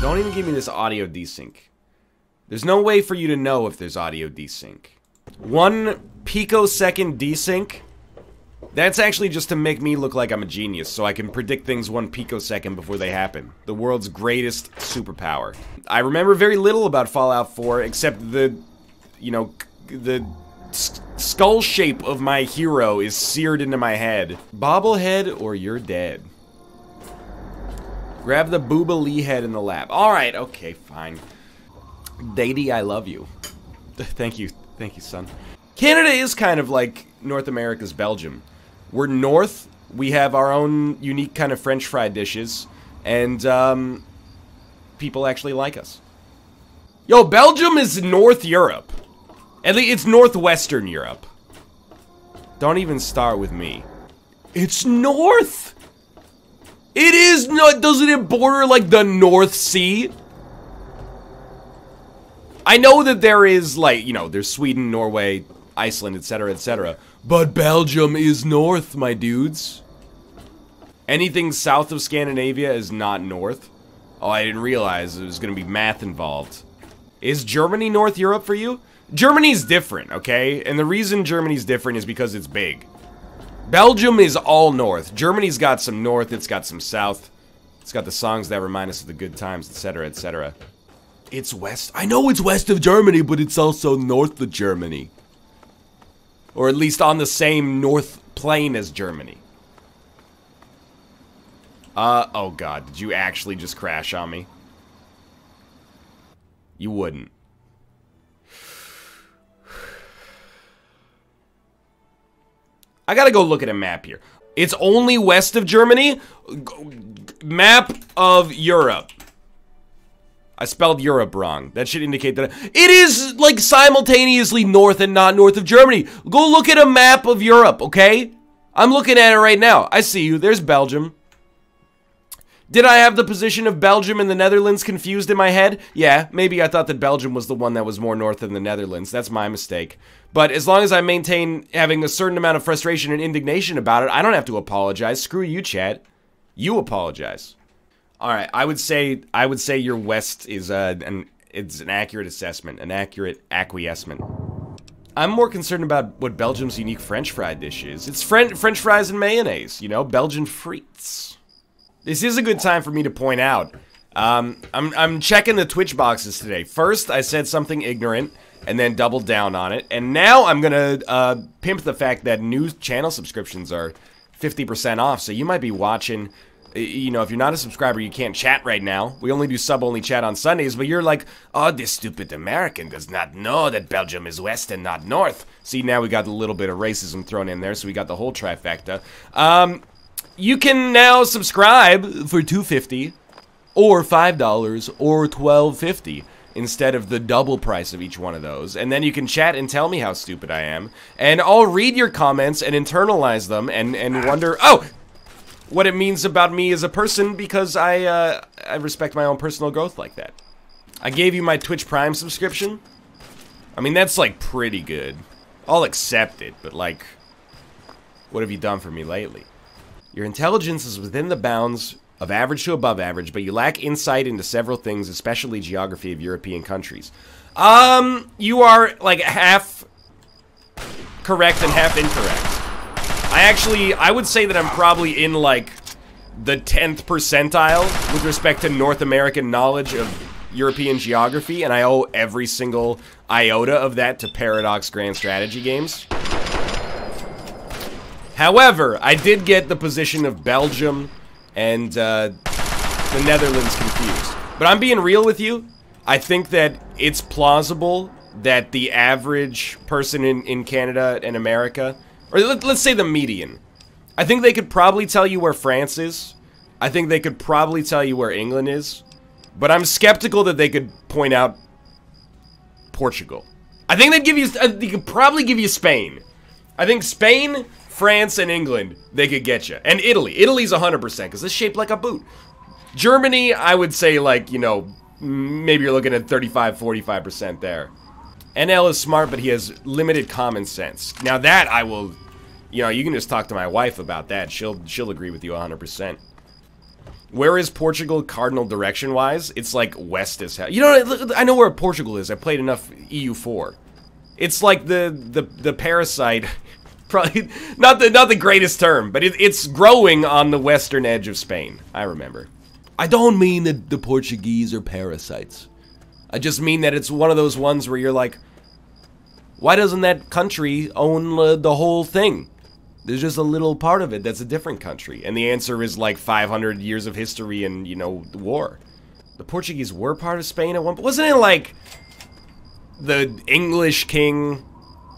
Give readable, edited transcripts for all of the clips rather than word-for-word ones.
Don't even give me this audio desync. There's no way for you to know if there's audio desync. 1 picosecond desync? That's actually just to make me look like I'm a genius, so I can predict things 1 picosecond before they happen. The world's greatest superpower. I remember very little about Fallout 4, except the, you know, the skull shape of my hero is seared into my head. Bobblehead or you're dead. Grab the Booba Lee head in the lab. Alright, okay, fine. Daddy, I love you. Thank you, son. Canada is kind of like North America's Belgium. We're north, we have our own unique kind of French fry dishes, and people actually like us. Yo, Belgium is North Europe. At least it's Northwestern Europe. Don't even start with me. It's north! It is not, doesn't it border like the North Sea? I know that there is, like, you know, there's Sweden, Norway, Iceland, etc., etc. But Belgium is north, my dudes. Anything south of Scandinavia is not north. Oh, I didn't realize there was going to be math involved. Is Germany North Europe for you? Germany's different, okay? And the reason Germany's different is because it's big. Belgium is all north. Germany's got some north, it's got some south. It's got the songs that remind us of the good times, etc., etc. It's west. I know it's west of Germany, but it's also north of Germany. Or at least on the same north plane as Germany. Oh god, did you actually just crash on me? You wouldn't. I gotta go look at a map here. It's only west of Germany? Map of Europe. I spelled Europe wrong. That should indicate that it is, like, simultaneously north and not north of Germany. Go look at a map of Europe, okay? I'm looking at it right now. I see you. There's Belgium. Did I have the position of Belgium and the Netherlands confused in my head? Yeah, maybe I thought that Belgium was the one that was more north than the Netherlands. That's my mistake. But as long as I maintain having a certain amount of frustration and indignation about it, I don't have to apologize. Screw you, chat. You apologize. All right, I would say your west is it's an accurate assessment, an accurate acquiescement. I'm more concerned about what Belgium's unique French fry dish is. It's French fries and mayonnaise, you know, Belgian frites. This is a good time for me to point out. I'm checking the Twitch boxes today. First, I said something ignorant and then doubled down on it, and now I'm gonna pimp the fact that new channel subscriptions are 50% off. So you might be watching. You know, if you're not a subscriber, you can't chat right now. We only do sub-only chat on Sundays, but you're like, oh, this stupid American does not know that Belgium is west and not north. See, now we got a little bit of racism thrown in there, so we got the whole trifecta. You can now subscribe for $2.50, or $5, or $12.50, instead of the double price of each one of those. And then you can chat and tell me how stupid I am, and I'll read your comments and internalize them and wonder, oh! What it means about me as a person, because I respect my own personal growth like that. I gave you my Twitch Prime subscription. I mean, that's, like, pretty good. I'll accept it, but, like, what have you done for me lately? Your intelligence is within the bounds of average to above average, but you lack insight into several things, especially geography of European countries. You are, like, half correct and half incorrect. I would say that I'm probably in, like, the 10th percentile with respect to North American knowledge of European geography, and I owe every single iota of that to Paradox Grand Strategy games. However, I did get the position of Belgium and the Netherlands confused. But I'm being real with you. I think that it's plausible that the average person in Canada and America, or let's say the median, I think they could probably tell you where France is. I think they could probably tell you where England is. But I'm skeptical that they could point out Portugal. I think they'd give you, they could probably give you Spain. I think Spain, France, and England, they could get you. And Italy. Italy's 100% because it's shaped like a boot. Germany, I would say, like, you know, maybe you're looking at 35, 45% there. NL is smart, but he has limited common sense. Now that I will, you know, you can just talk to my wife about that. She'll agree with you 100%. Where is Portugal cardinal direction-wise? It's like west as hell. You know, I know where Portugal is. I played enough EU4. It's like the parasite. Probably not the greatest term, but it's growing on the western edge of Spain. I remember. I don't mean that the Portuguese are parasites. I just mean that it's one of those ones where you're like, why doesn't that country own the whole thing? There's just a little part of it that's a different country. And the answer is like 500 years of history and, you know, war. The Portuguese were part of Spain at one point. Wasn't it like the English king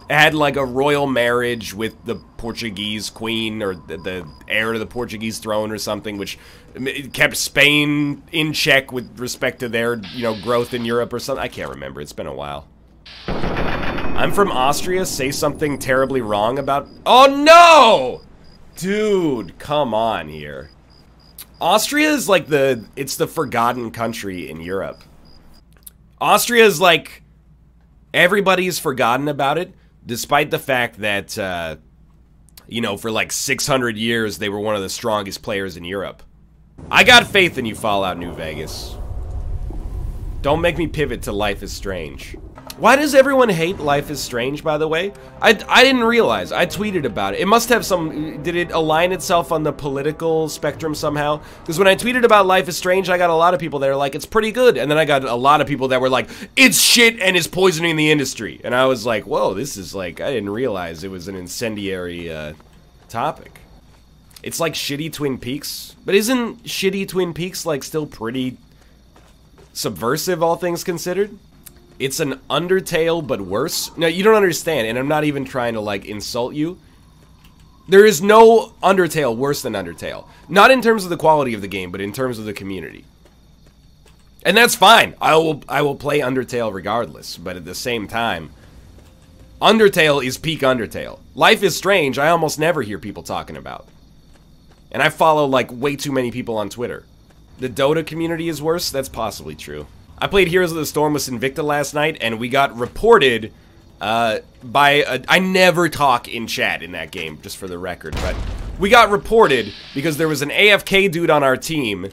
had like a royal marriage with the Portuguese queen or the heir to the Portuguese throne or something, which kept Spain in check with respect to their, you know, growth in Europe or something? I can't remember. It's been a while. I'm from Austria. Say something terribly wrong about... Oh, no! Dude, come on here. Austria is like it's the forgotten country in Europe. Austria is like... Everybody's forgotten about it, despite the fact that, you know, for like 600 years, they were one of the strongest players in Europe. I got faith in you, Fallout New Vegas. Don't make me pivot to Life is Strange. Why does everyone hate Life is Strange, by the way? I didn't realize. I tweeted about it. It must have some... Did it align itself on the political spectrum somehow? Because when I tweeted about Life is Strange, I got a lot of people that are like, it's pretty good. And then I got a lot of people that were like, it's shit and is poisoning the industry. And I was like, whoa, this is like... I didn't realize it was an incendiary topic. It's like shitty Twin Peaks. But isn't shitty Twin Peaks like still pretty subversive, all things considered? It's an Undertale, but worse. No, you don't understand, and I'm not even trying to, like, insult you. There is no Undertale worse than Undertale. Not in terms of the quality of the game, but in terms of the community. And that's fine. I will play Undertale regardless, but at the same time, Undertale is peak Undertale. Life is Strange, I almost never hear people talking about. And I follow, like, way too many people on Twitter. The Dota community is worse? That's possibly true. I played Heroes of the Storm with Invicta last night, and we got reported I never talk in chat in that game, just for the record, but we got reported because there was an AFK dude on our team,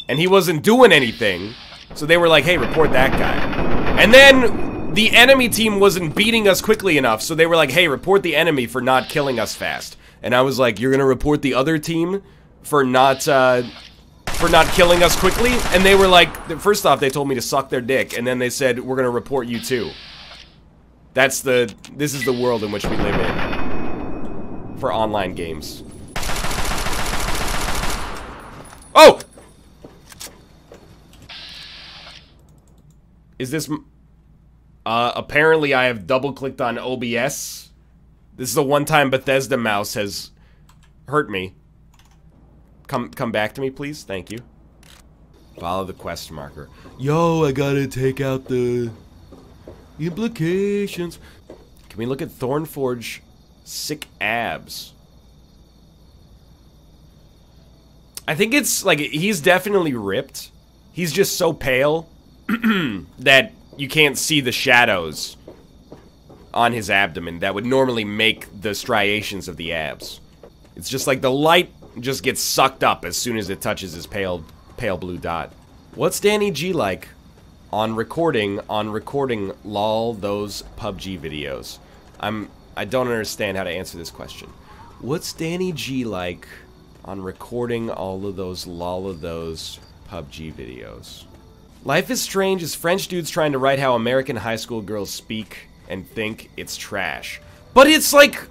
and he wasn't doing anything, so they were like, hey, report that guy. And then the enemy team wasn't beating us quickly enough, so they were like, hey, report the enemy for not killing us fast. And I was like, you're gonna report the other team for not killing us quickly? And they were like, first off, they told me to suck their dick, and then they said, we're gonna report you too. This is the world in which we live in. For online games. Oh! Is this... apparently I have double-clicked on OBS. This is the one time Bethesda mouse has hurt me. Come back to me, please. Thank you. Follow the quest marker. Yo, I gotta take out the implications. Can we look at Thornforge? Sick abs. I think it's like he's definitely ripped. He's just so pale that you can't see the shadows on his abdomen that would normally make the striations of the abs. It's just like the light just gets sucked up as soon as it touches his pale blue dot. What's Danny G like on recording lol those PUBG videos? I don't understand how to answer this question. What's Danny G like on recording all of those lol of those PUBG videos? Life is Strange is French dudes trying to write how American high school girls speak and think it's trash. But it's like,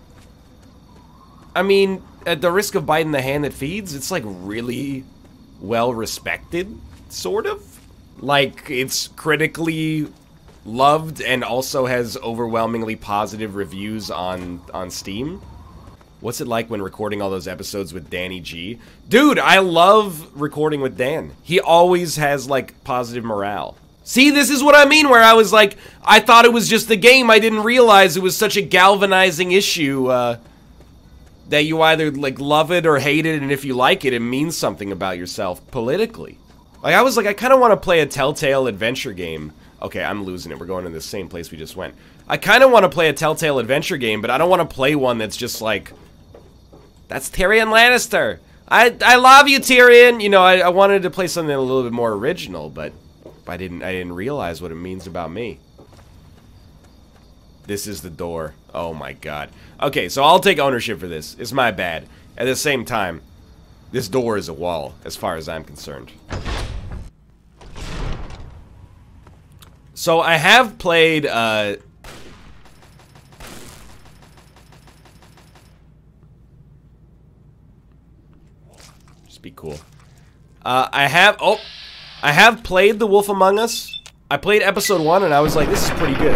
I mean, at the risk of biting the hand that feeds, it's like really well respected, sort of. Like, it's critically loved and also has overwhelmingly positive reviews on Steam. What's it like when recording all those episodes with Danny G? Dude, I love recording with Dan. He always has, like, positive morale. See, this is what I mean, where I was like, I thought it was just the game. I didn't realize it was such a galvanizing issue, that you either, like, love it or hate it, and if you like it, it means something about yourself politically. Like, I was like, I kind of want to play a Telltale adventure game. Okay, I'm losing it. We're going to the same place we just went. I kind of want to play a Telltale adventure game, but I don't want to play one that's just like, that's Tyrion Lannister. I love you, Tyrion. You know, I wanted to play something a little bit more original, but I didn't realize what it means about me. This is the door. Oh my god. Okay, so I'll take ownership for this. It's my bad. At the same time, this door is a wall, as far as I'm concerned. So I have played, just be cool. I have played The Wolf Among Us. I played episode 1 and I was like, this is pretty good.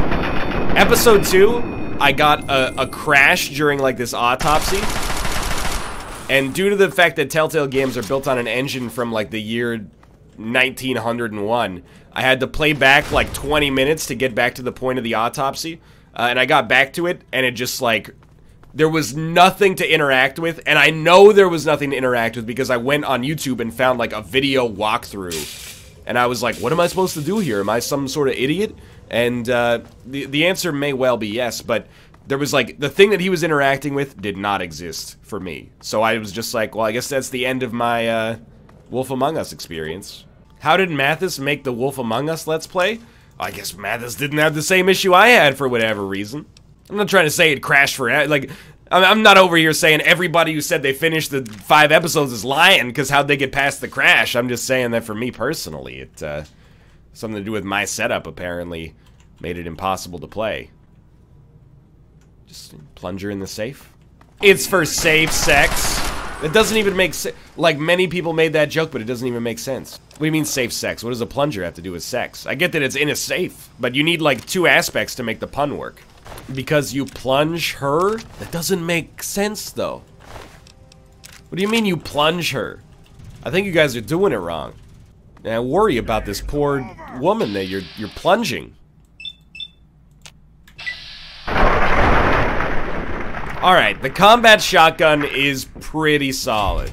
Episode 2, I got a crash during like this autopsy. And due to the fact that Telltale games are built on an engine from like the year 1901, I had to play back like 20 minutes to get back to the point of the autopsy. And I got back to it, and it just like, there was nothing to interact with. And I know there was nothing to interact with because I went on YouTube and found like a video walkthrough. And I was like, what am I supposed to do here? Am I some sort of idiot? And the answer may well be yes, but there was like, the thing that he was interacting with did not exist for me. So I was just like, well, I guess that's the end of my Wolf Among Us experience. How did Mathis make the Wolf Among Us Let's Play? I guess Mathis didn't have the same issue I had for whatever reason. I'm not trying to say it crashed for, like, I'm not over here saying everybody who said they finished the 5 episodes is lying because how'd they get past the crash. I'm just saying that for me personally, it, something to do with my setup apparently made it impossible to play. Just plunger in the safe. It's for safe sex. It doesn't even make sense. Like, many people made that joke, but it doesn't even make sense. What do you mean safe sex? What does a plunger have to do with sex? I get that it's in a safe, but you need, like, 2 aspects to make the pun work. Because you plunge her? That doesn't make sense, though. What do you mean you plunge her? I think you guys are doing it wrong. And I worry about this poor woman that you're plunging. Alright, the combat shotgun is pretty solid.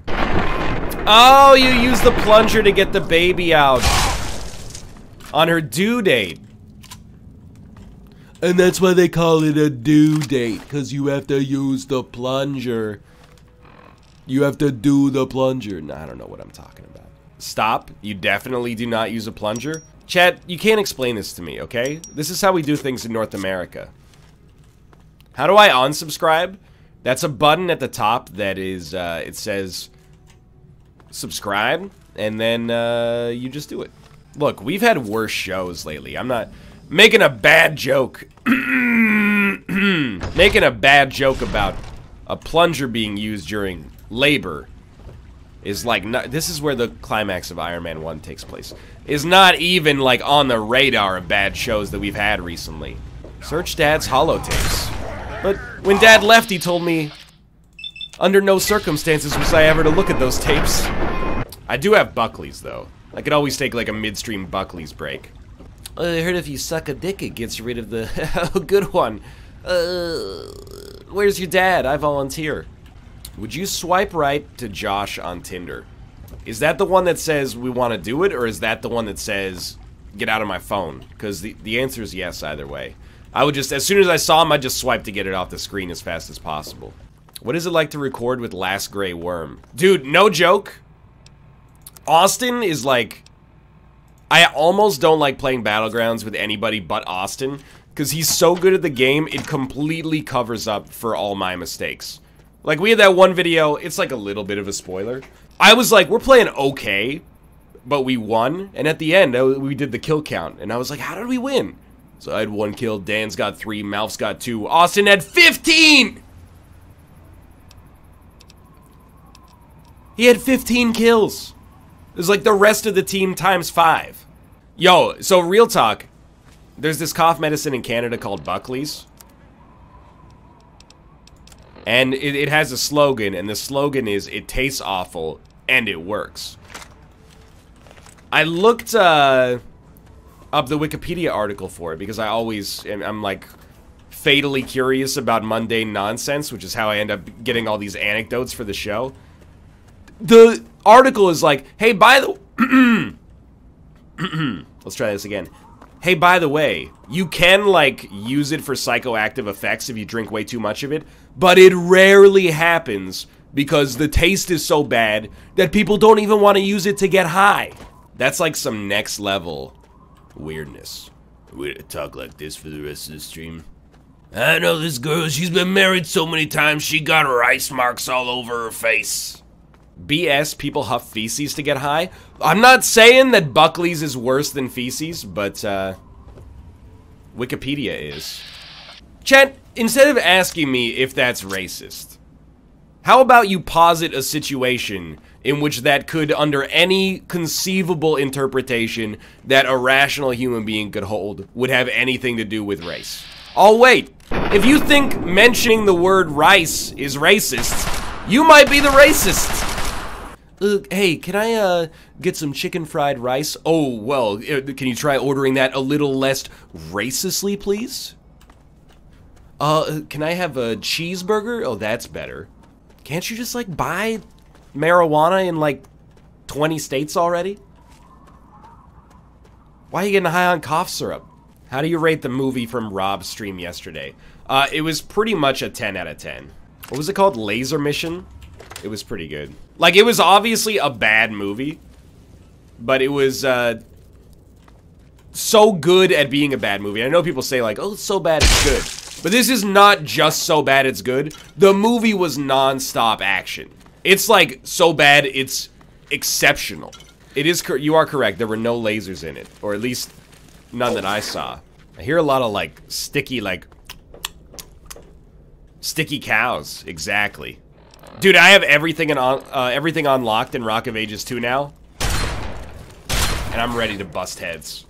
Oh, you use the plunger to get the baby out on her due date. And that's why they call it a due date, because you have to use the plunger. You have to do the plunger. Nah, I don't know what I'm talking about. Stop. You definitely do not use a plunger. Chat, you can't explain this to me, okay? This is how we do things in North America. How do I unsubscribe? That's a button at the top that is, it says subscribe, and then you just do it. Look, we've had worse shows lately. I'm not making a bad joke. Making a bad joke about a plunger being used during labor is like, this is where the climax of Iron Man 1 takes place. Is not even like on the radar of bad shows that we've had recently. Search Dad's holotapes. But when Dad left, he told me, under no circumstances was I ever to look at those tapes. I do have Buckley's, though. I could always take, like, a midstream Buckley's break. I heard if you suck a dick, it gets rid of the... oh, good one. Where's your dad? I volunteer. Would you swipe right to Josh on Tinder? Is that the one that says we want to do it, or is that the one that says get out of my phone? Because the answer is yes either way. I would just, as soon as I saw him, I'd just swipe to get it off the screen as fast as possible. What is it like to record with Last Grey Worm? Dude, no joke. Austin is like... I almost don't like playing Battlegrounds with anybody but Austin, because he's so good at the game, it completely covers up for all my mistakes. Like, we had that one video, it's like a little bit of a spoiler. I was like, we're playing okay, but we won, and at the end, we did the kill count, and I was like, how did we win? So I had 1 kill, Dan's got 3, Malph's got 2, Austin had 15! He had 15 kills. It was like the rest of the team times 5. Yo, so real talk, there's this cough medicine in Canada called Buckley's. And it has a slogan, and the slogan is, it tastes awful, and it works. I looked, up the Wikipedia article for it because I always I'm like fatally curious about mundane nonsense, which is how I end up getting all these anecdotes for the show. The article is like, hey, by the let's try this again. Hey, by the way, you can like use it for psychoactive effects if you drink way too much of it, but it rarely happens because the taste is so bad that people don't even want to use it to get high. That's like some next level weirdness. We're gonna talk like this for the rest of the stream. I know this girl, she's been married so many times, she got rice marks all over her face. BS, people huff feces to get high. I'm not saying that Buckley's is worse than feces, but Wikipedia is. Chat, instead of asking me if that's racist, how about you posit a situation in which that could, under any conceivable interpretation that a rational human being could hold, would have anything to do with race? Oh wait, if you think mentioning the word rice is racist, you might be the racist. Hey, can I get some chicken fried rice? Oh, well, can you try ordering that a little less racistly, please? Can I have a cheeseburger? Oh, that's better. Can't you just, like, buy marijuana in, like, 20 states already? Why are you getting high on cough syrup? How do you rate the movie from Rob's stream yesterday? It was pretty much a 10 out of 10. What was it called? Laser Mission? It was pretty good. Like, it was obviously a bad movie, but it was, so good at being a bad movie. I know people say, like, oh, it's so bad it's good. But this is not just so bad it's good. The movie was non-stop action. It's, like, so bad it's exceptional. It is, you are correct, there were no lasers in it. Or at least, none that I saw. I hear a lot of, like, sticky cows. Exactly. Dude, I have everything everything unlocked in Rock of Ages 2 now. And I'm ready to bust heads.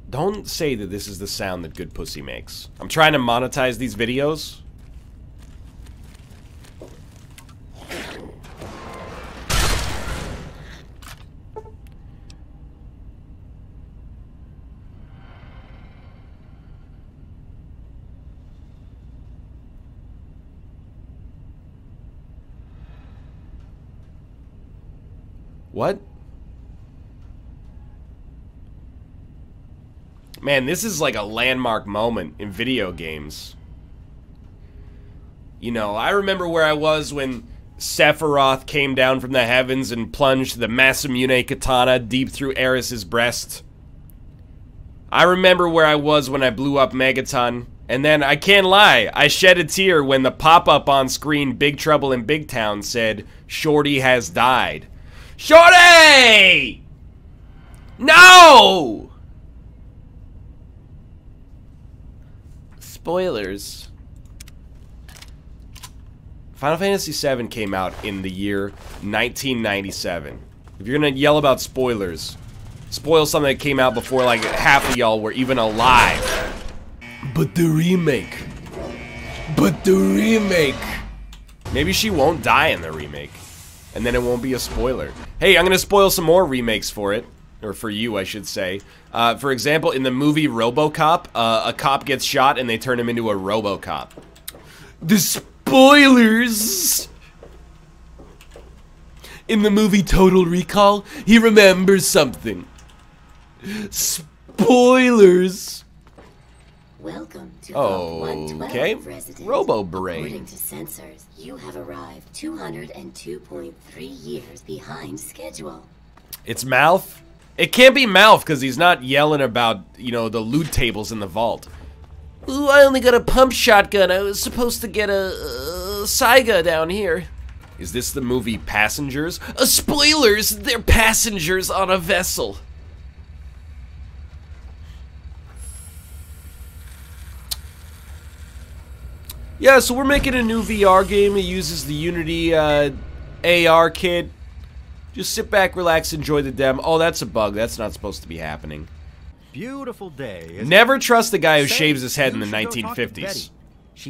Don't say that this is the sound that good pussy makes. I'm trying to monetize these videos. What? Man, this is like a landmark moment in video games. You know, I remember where I was when Sephiroth came down from the heavens and plunged the Masamune katana deep through Eris's breast. I remember where I was when I blew up Megaton. And then, I can't lie, I shed a tear when the pop-up on screen Big Trouble in Big Town said, "Shorty has died." Shorty! No! Spoilers. Final Fantasy VII came out in the year 1997. If you're gonna yell about spoilers, spoil something that came out before like half of y'all were even alive. But the remake. Maybe she won't die in the remake. And then it won't be a spoiler. Hey, I'm gonna spoil some more remakes for it. Or for you, I should say. For example, in the movie RoboCop, a cop gets shot and they turn him into a RoboCop. The spoilers! In the movie Total Recall, he remembers something. Spoilers! Welcome to Vault 112, resident. Robo-Brain. According to sensors, you have arrived 202.3 years behind schedule. It's Malf? It can't be Malf because he's not yelling about, you know, the loot tables in the vault. Ooh, I only got a pump shotgun. I was supposed to get a Saiga down here. Is this the movie Passengers? Spoilers! They're passengers on a vessel. Yeah, so we're making a new VR game. It uses the Unity AR kit. Just sit back, relax, enjoy the demo. Oh, that's a bug. That's not supposed to be happening. Beautiful day. Never trust the guy who shaves his head in the 1950s.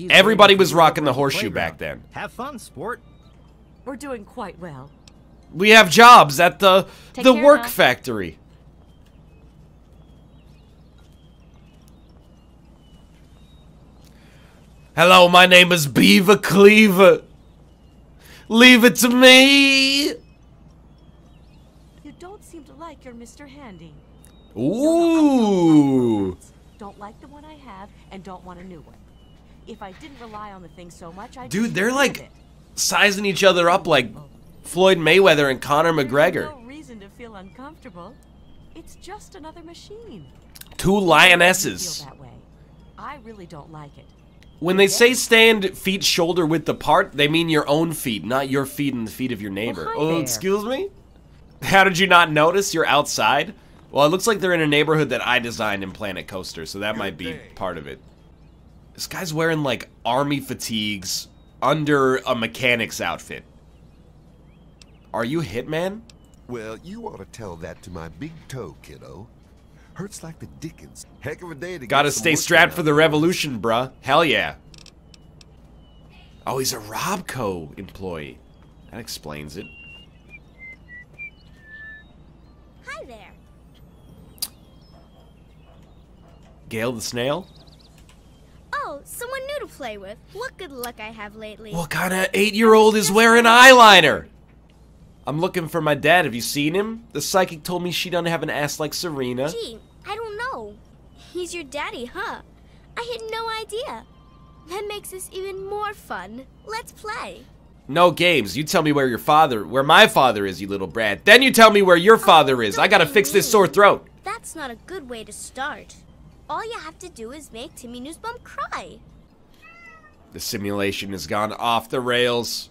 Everybody was rocking the horseshoe back then. Have fun, sport. We're doing quite well. We have jobs at the work now. factory. Hello, my name is Beaver Cleaver. Leave it to me. You don't seem to like your Mr. Handy. Ooh. Don't like the one I have and don't want a new one. If I didn't rely on the thing so much, I'd Dude, just they're get rid of like it. sizing each other up like Floyd Mayweather and Conor There's McGregor. no reason to feel uncomfortable. It's just another machine. Two I lionesses. feel that way. I really don't like it. When they say stand feet shoulder width apart, they mean your own feet, not your feet and the feet of your neighbor. hi Oh, there. excuse me? How did you not notice? You're outside? Well, it looks like they're in a neighborhood that I designed in Planet Coaster, so that might be part of it. This guy's wearing, like, army fatigues under a mechanic's outfit. Are you Hitman? Well, you ought to tell that to my big toe, kiddo. Hurts like the dickens. Heck of a day to Gotta get some stay work strapped done for the out. revolution, bruh. Hell yeah. Oh, he's a Robco employee. That explains it. Hi there. Gail the Snail? Oh, someone new to play with. What good luck I have lately. What kind of 8-year-old is wearing eyeliner? I'm looking for my dad. Have you seen him? The psychic told me she doesn't have an ass like Serena. Gee, I don't know. He's your daddy, huh? I had no idea. That makes this even more fun. Let's play. No games. You tell me where my father is, you little brat. Then you tell me where your father is. I gotta fix this sore throat. That's not a good way to start. All you have to do is make Timmy Newsbum cry. The simulation has gone off the rails.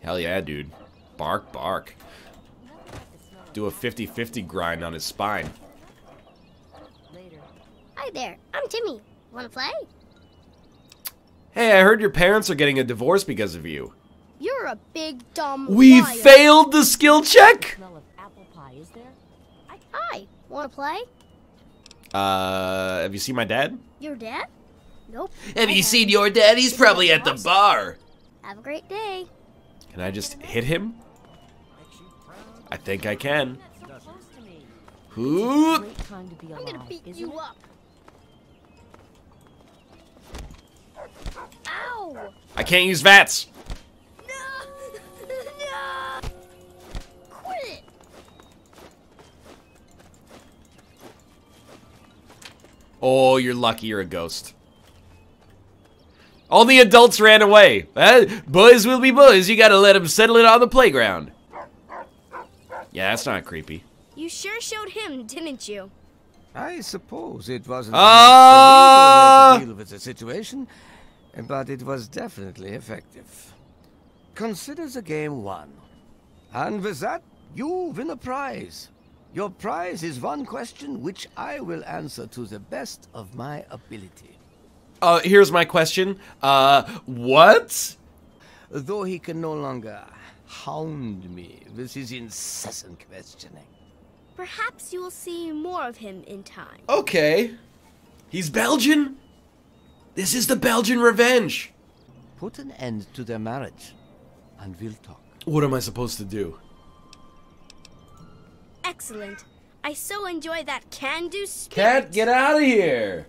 Hell yeah, dude. Bark, bark. Do a 50-50 grind on his spine. Hi there, I'm Timmy. Wanna play? Hey, I heard your parents are getting a divorce because of you. You're a big dumb We liar. failed the skill check? Smell of apple pie, is there? Hi, wanna play? Have you seen my dad? Your dad? Nope. Have you seen your dad? He's probably at the bar. Have a great day. Can I just hit him? I think I can. So close to me. Ooh. Great time to be alive, I'm gonna beat isn't you it? up. Ow! I can't use VATS. No! No! Quit it! Oh, you're lucky you're a ghost. All the adults ran away. Boys will be boys. You gotta let them settle it on the playground. Yeah, that's not creepy. You sure showed him, didn't you? I suppose it wasn't Ah! the most cerebral way to deal with the situation, but it was definitely effective. Consider the game won. And with that, you win a prize. Your prize is one question which I will answer to the best of my ability. Here's my question. What? Though he can no longer hound me with his incessant questioning. Perhaps you will see more of him in time. Okay. He's Belgian? This is the Belgian revenge. Put an end to their marriage, and we'll talk. What am I supposed to do? Excellent. I so enjoy that can-do spirit. Cat, get out of here!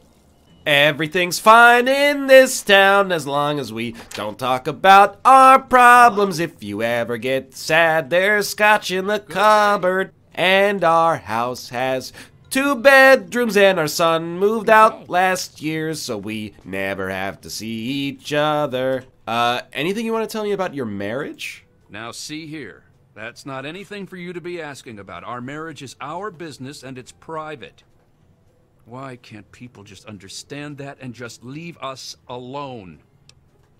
Everything's fine in this town as long as we don't talk about our problems. If you ever get sad, there's scotch in the cupboard. And our house has 2 bedrooms and our son moved out last year, so we never have to see each other. Anything you want to tell me about your marriage? Now see here, that's not anything for you to be asking about. Our marriage is our business and it's private. Why can't people just understand that and just leave us alone?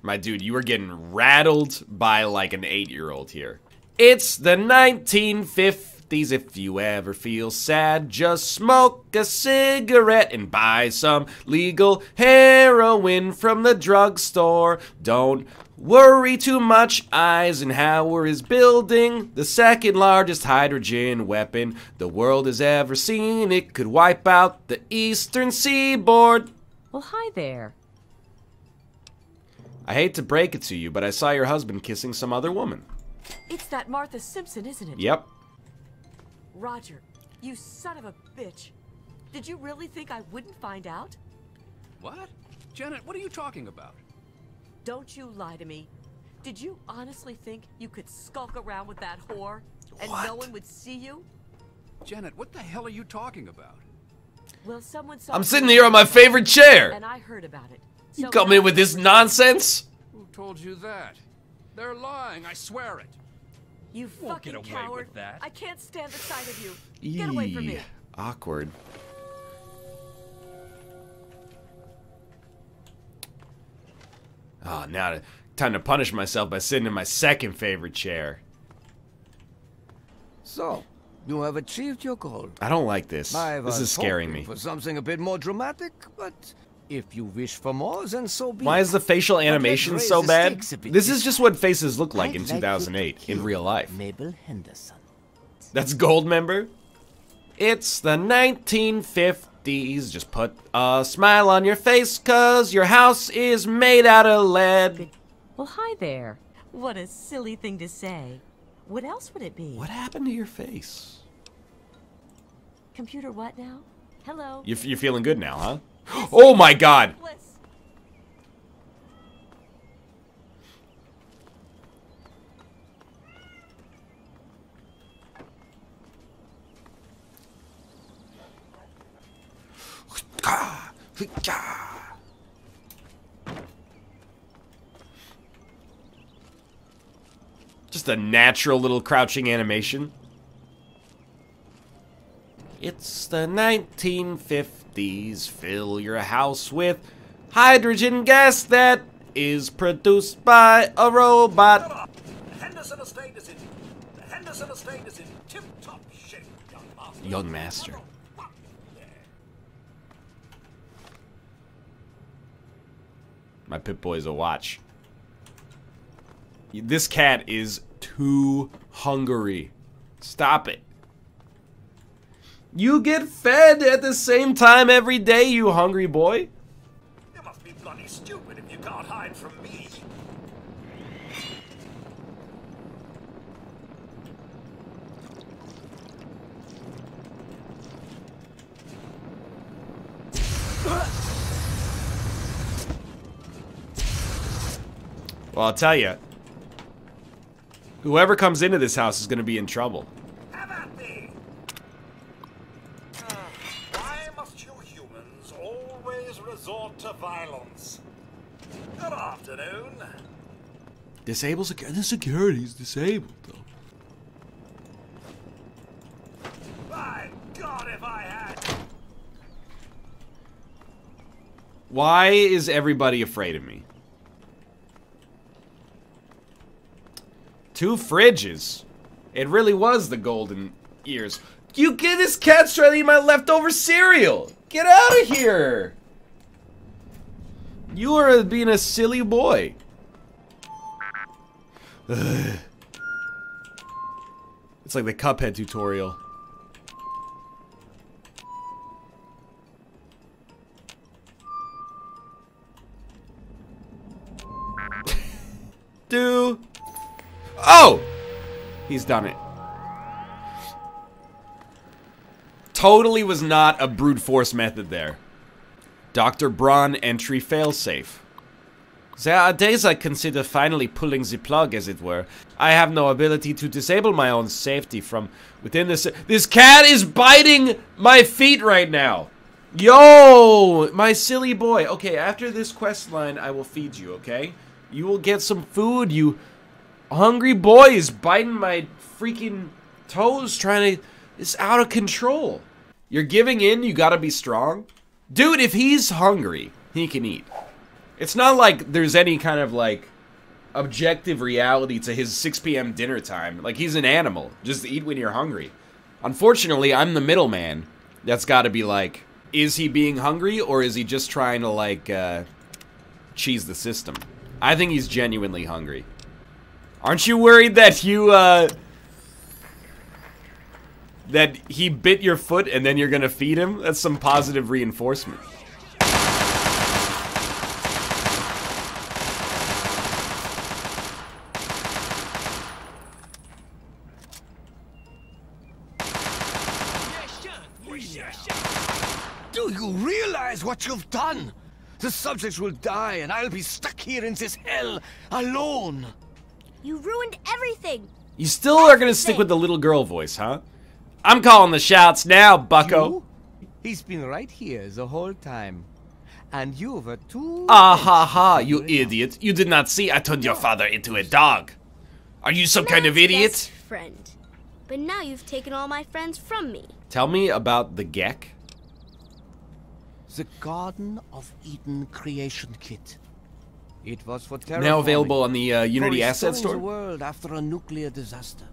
My dude, you were getting rattled by like an 8-year-old here. It's the 1950s. If you ever feel sad, just smoke a cigarette and buy some legal heroin from the drugstore. Don't worry too much. Eisenhower is building the 2nd largest hydrogen weapon the world has ever seen. It could wipe out the eastern seaboard. Well, hi there. I hate to break it to you, but I saw your husband kissing some other woman. It's that Martha Simpson, isn't it? Yep. Roger, you son of a bitch. Did you really think I wouldn't find out? What? Janet, what are you talking about? Don't you lie to me. Did you honestly think you could skulk around with that whore and no one would see you? Janet, what the hell are you talking about? Well, someone saw I'm sitting here on my favorite chair. and I heard about it. You So come in with this nonsense? Who told you that? They're lying, I swear it. You Won't fucking get away coward. with that. I can't stand the sight of you. Get away from me. Eee, awkward. Oh, now time to punish myself by sitting in my second favorite chair. So, you have achieved your goal. I don't like this. I This was is scaring hoping me. for something a bit more dramatic, but if you wish for more, then so be Why it. is the facial animation raise so the bad? stakes a bit. This is just what faces look like in I'd like you to 2008 in kill real life. Mabel Henderson. That's gold member. It's the 1950s. Just put a smile on your face, cause your house is made out of lead. Well, hi there. What a silly thing to say. What else would it be? What happened to your face? Computer what now? Hello? You're feeling good now, huh? Oh my god! Bliss. Just a natural little crouching animation. It's the 1950s. Fill your house with hydrogen gas that is produced by a robot. The Henderson estate is in tip-top shape, young master. Young master. My Pip-Boy's a watch. This cat is too hungry. Stop it. You get fed at the same time every day, you hungry boy. You must be bloody stupid if you can't hide from me. Well, I'll tell you. Whoever comes into this house is going to be in trouble. Have at me! Why must you humans always resort to violence? Good afternoon. Disable security. The security's disabled, though. My God, if I had... Why is everybody afraid of me? 2 fridges. It really was the golden years. You get this cat's trying to eat my leftover cereal. Get out of here. You are being a silly boy. Ugh. It's like the Cuphead tutorial. Oh! He's done it. Totally was not a brute force method there. Dr. Braun entry failsafe. There are days I consider finally pulling the plug, as it were. I have no ability to disable my own safety from within this. This cat is biting my feet right now. Yo, my silly boy. Okay, after this quest line, I will feed you, okay? You will get some food, you hungry boy is biting my freaking toes trying to... It's out of control. You're giving in, you gotta be strong. Dude, if he's hungry, he can eat. It's not like there's any kind of, like, objective reality to his 6 p.m. dinner time. Like, he's an animal. Just eat when you're hungry. Unfortunately, I'm the middleman. That's gotta be like, is he being hungry, or is he just trying to, like, cheese the system? I think he's genuinely hungry. Aren't you worried that you, that he bit your foot and then you're gonna feed him? That's some positive reinforcement. Do you realize what you've done? The subjects will die and I'll be stuck here in this hell alone. You ruined everything. You still are gonna stick with the little girl voice, huh? I'm calling the shots now, bucko. You? He's been right here the whole time. And you were too... Ah ha ha, you idiot. You did not see I turned your father into a dog. Are you some kind of Man's idiot? best friend. But now you've taken all my friends from me. Tell me about the Gek. The Garden of Eden creation kit. It was for terraforming. Now available on the Unity for Asset restoring Store. the world after a nuclear disaster.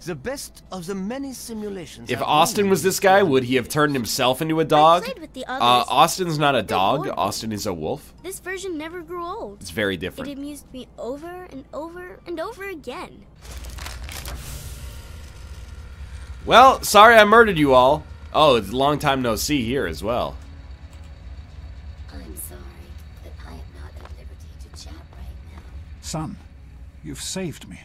The best of the many simulations. If Austin was this guy, would he have turned himself into a dog? I played with the others. Austin's not a dog. bored me. Austin is a wolf. This version never grew old. It's very It different. amused me over and over and over again. Well, sorry I murdered you all. Oh, it's a long time no see here as well. I'm sorry, but I am not at liberty to chat right now. Son, you've saved me.